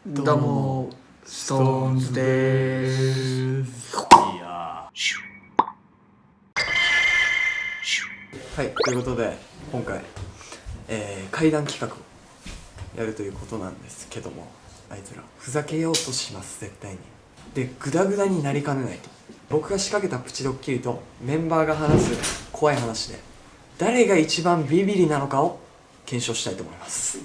どうもストーンズでーす。いやはい、ということで今回、怪談企画をやるということなんですけども、あいつらふざけようとします絶対に。でグダグダになりかねないと。僕が仕掛けたプチドッキリとメンバーが話す怖い話で誰が一番ビビリなのかを検証したいと思います。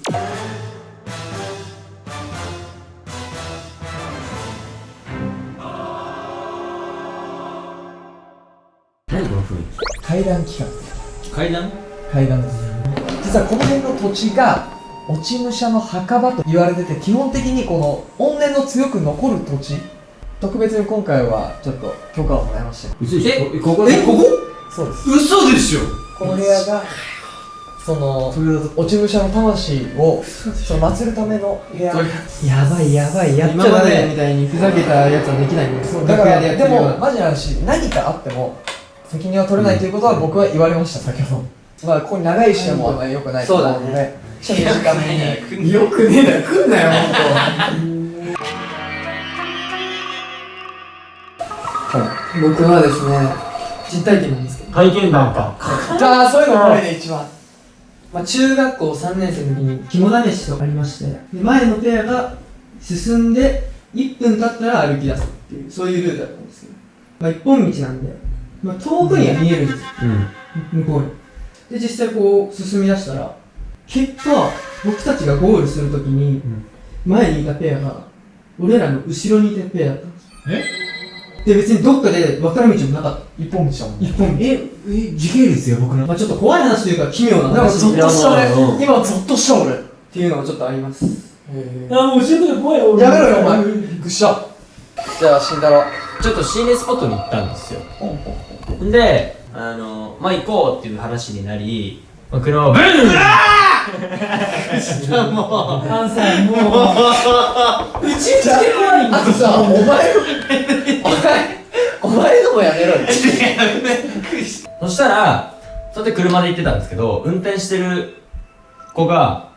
何この雰囲怪談企画気。階段怪談です。実はこの辺の土地が落ち武者の墓場と言われてて、基本的にこの怨念の強く残る土地。特別に今回はちょっと許可をもらいました。嘘でしょ。ここそうです。嘘でしょ。この部屋がその落ち武者の魂をその祀るための部屋。やばいやばい、やっちゃダメみたいにふざけたやつはできないんです。だからでもマジな話、何かあっても責任は取れないということは僕は言われました、先ほど。まあここに長いしても良くないと思うので、ちょっと短めに。よくねえな、来んなよ、僕はですね、実体験なんですけど。体験談か。じゃあそういうのこれで一番。中学校3年生の時に肝試しとありまして、で前のペアが進んで1分経ったら歩き出すっていう、そういうルートだったんですけど、一本道なんで、遠くには見えるんですよ、向こうに。で実際こう進み出したら、結果僕たちがゴールするときに、前にいたペアが俺らの後ろにいたペアだったんです。で別にどっかで分からん道もなかった。一本道だもんね。一本道。時系列よ僕の。ちょっと怖い話というか奇妙ななんか話ゾッとしたね。うん今ゾッとした俺。っていうのがちょっとあります。もう教えてよ、怖いよ。やめろよお前。ぐっしゃ。じゃあ慎太郎。ちょっと心霊スポットに行ったんですよ。で、まあ行こうっていう話になり、車をブンもうあのさ、もううちで怖いんだあとさ、お前のもやめろよ。そしたら、それで車で行ってたんですけど、運転してる子が、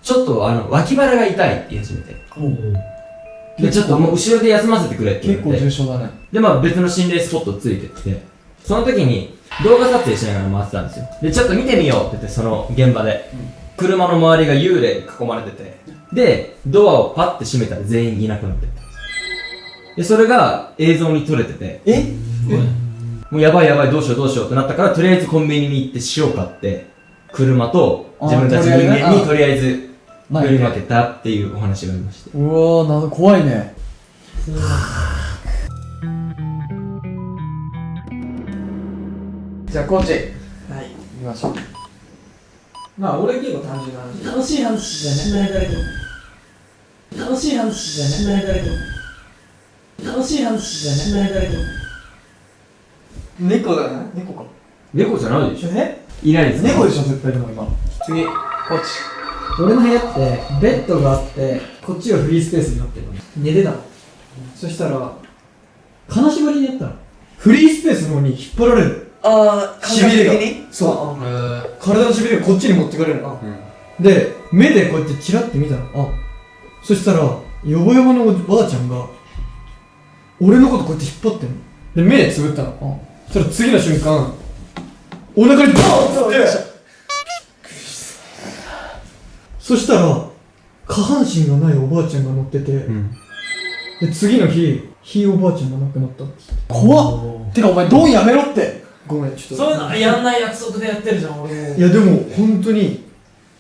ちょっと脇腹が痛いって言い始めて。で、ちょっともう後ろで休ませてくれって言結構われて。重症だね。で、別の心霊スポットついてって、その時に動画撮影しながら回ってたんですよ。で、ちょっと見てみようって言って、その現場で。車の周りが幽霊に囲まれてて、で、ドアをパッて閉めたら全員いなくなって。で、それが映像に撮れてて、もうやばいやばい、どうしようってなったから、とりあえずコンビニに行って塩買って、車と自分たち人間にとりあえず振り分けたっていうお話がありました。うわー、なんか怖いね。じゃあコーチ、はい、行きましょう。俺結構単純な話。楽しい話じゃない誰でも。楽しい話じゃない誰でも。楽しい話じゃない誰でも。猫だな。猫か。猫じゃないでしょ。え？いないです。猫でしょ絶対でも今。次、コーチ。俺の部屋ってベッドがあって、こっちがフリースペースになってるの。寝てたの。そしたら金縛りにやったの。フリースペースの方に引っ張られる。しびれが。そう。体のしびれがこっちに持ってかれるの。で、目でこうやってチラッて見たの。そしたら、ヨボヨボのおばあちゃんが、俺のことこうやって引っ張ってんの。で、目でつぶったの。そしたら次の瞬間、お腹にバーンって、そしたら、下半身がないおばあちゃんが乗ってて、で、次の日、ひいおばあちゃんが亡くなったんです。怖っ。てかお前ドンやめろって。ごめん、ちょっと。そういうのやんない約束でやってるじゃん、俺も。いや、でも、本当に、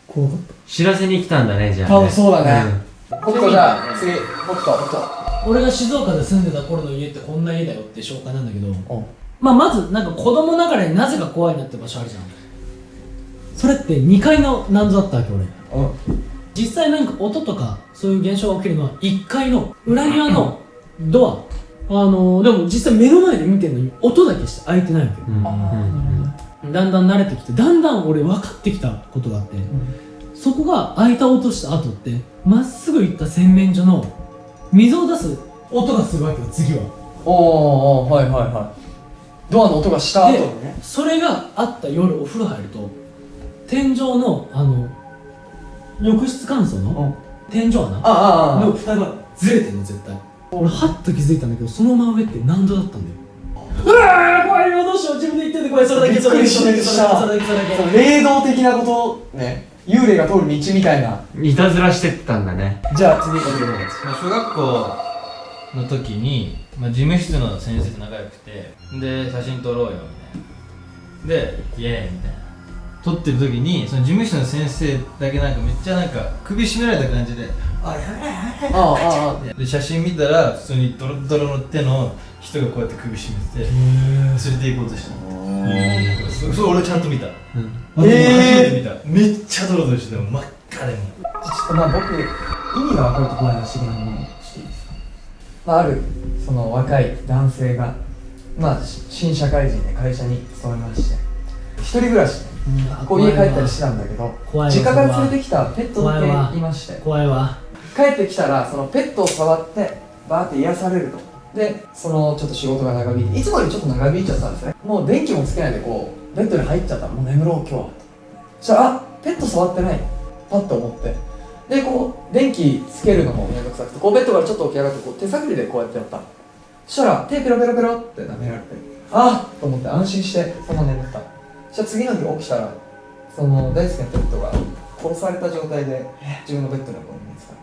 怖かった。知らせに来たんだね、じゃあ、ね。多分そうだね。北斗じゃあ、次、北斗。俺が静岡で住んでた頃の家ってこんな家だよって紹介なんだけど、まずなんか子供ながらになぜか怖いなって場所あるじゃん。それって2階のなんぞだったわけ俺。実際なんか音とかそういう現象が起きるのは1階の裏庭のドア。でも実際目の前で見てるのに音だけして開いてないわけよ。だんだん慣れてきて、だんだん俺分かってきたことがあって、そこが開いた音した後ってまっすぐ行った洗面所の水を出す音がするわけよ、次は。はいはいはい。ドアの音がした後にね。それがあった夜お風呂入ると、天井の浴室乾燥の天井穴の蓋がずれてんの絶対。俺はっと気づいたんだけど、その真上って何度だったんだよ。うわー怖いよ、どうしよう、自分で言ってて怖い。それだけ、びっくりしたそれだけ、それだけ、それだけ。その霊道的なことね、幽霊が通る道みたいな。いたずらしてったんだね。じゃあ次小学校の時に、事務室の先生と仲良くて、で写真撮ろうよみたいな。でイエーイみたいな撮ってる時に、その事務室の先生だけなんかめっちゃなんか首絞められた感じで「あやめろやめろ」で写真見たら普通にドロドロの手の人がこうやって首絞めて連れて行こうとしたの。それ俺ちゃんと見た。初めて見た。めっちゃドロドロしてた。真っ赤でも。ちょっとまあ僕意味が分かると怖い話がしていいですか。まああるその若い男性が新社会人で会社に勤めまして、一人暮らしでこう家帰ったりしてたんだけど、実家から連れてきたペットっていまして、怖いわ。帰ってきたらそのペットを触ってバーって癒されると。でそのちょっと仕事が長引いて、いつもよりちょっと長引いちゃったんですね。もう電気もつけないでこうベッドに入っちゃった。もう眠ろう今日は。そしたらあペット触ってないパッと思って、でこう電気つけるのもめんどくさくて、こうベッドからちょっと起き上がってこう手探りでこうやってやった。そしたら手ペロペロペロって舐められて、あっと思って安心してそのまま眠った。そしたら次の日起きたらその大好きなペットが殺された状態で自分のベッドの横に見つかって、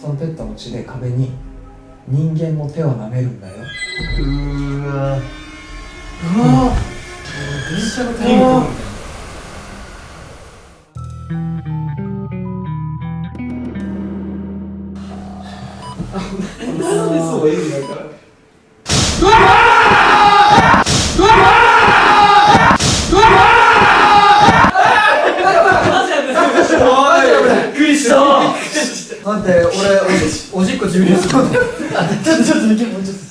そのペットの血で壁に人間も手を舐めるんだよ。うわうわ電車のタイムみたいな。なんでそう意味だから。待って、俺おしっこ自分でし込んで。ちょっとできる、もうちょっと。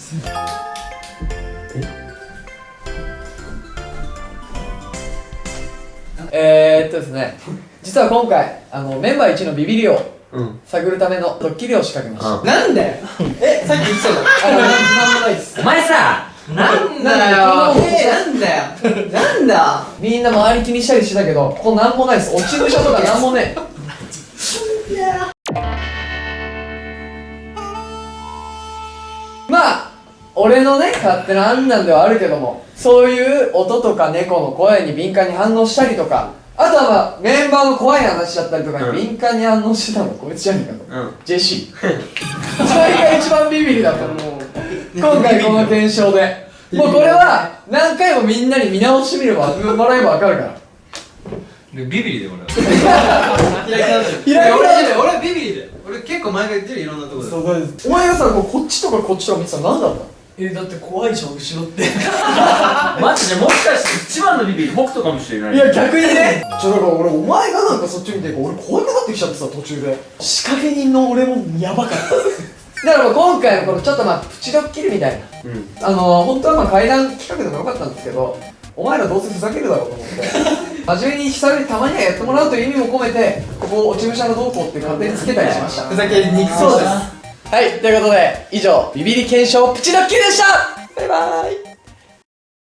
ですね、実は今回メンバー1のビビりを探るためのドッキリを仕掛けました。なんだよ。さっき言ってたの。なんもないです。お前さなんだなんよなんだみんな周り気にしたりしてたけど、ここなんもないです。落ち武者とかなんもねえ。まあ俺のね勝手な案なんではあるけども、そういう音とか猫の声に敏感に反応したりとか、あとはメンバーの怖い話だったりとかに敏感に反応してたのこいつじゃねえかと、ジェシーそれが一番ビビりだと思う。今回この検証でもうこれは何回もみんなに見直してみればもらえば分かるから。ビビリで俺は俺ビビリで俺結構前から言ってる、いろんなところで。お前がさこっちとかこっちとか見てたら何だったの。だって怖いじゃん、後ろって。マジでもしかして一番のビビリ北斗かもしれない。いや逆にね、だから俺お前がなんかそっち見て俺怖くなってきちゃってさ、途中で仕掛け人の俺もやばかっただから今回のこのちょっとプチドッキリみたいな、本当は怪談企画でもよかったんですけど、お前らどうせふざけるだろうと思って真面目に久々にたまにはやってもらうという意味も込めて、ここ落ち武者のどうこうって勝手につけたりしました。ふざけにくそうです。はい、ということで以上ビビリ検証プチドッキリでした。バイバーイ。